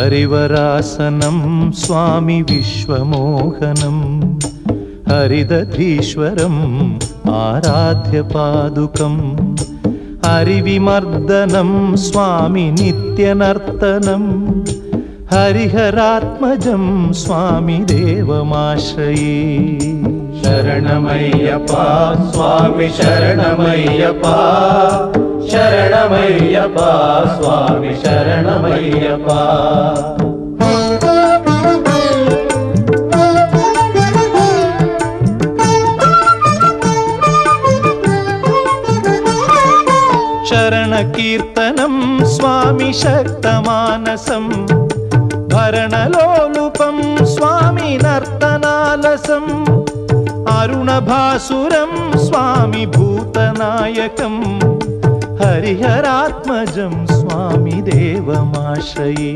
हरिवरासनं स्वामी विश्वमोहनं हरिदधीश्वरम् आराध्य पादुकम् हरिविमर्दनं स्वामी नित्यनर्तनं हरिहरात्मजं स्वामी देवमाश्रये। शरणमय्यप्पा स्वामी शरणमय्यप्पा शरणमय्यप्पा स्वामी शरणमय्यप्पा। शरणकीर्तनं स्वामी शक्तमानसं भरणलोलुपं स्वामी नर्तनालसम् अरुणभासुरं स्वामी भूतनायकं हरिहरात्मजं स्वामी देवमाश्रये।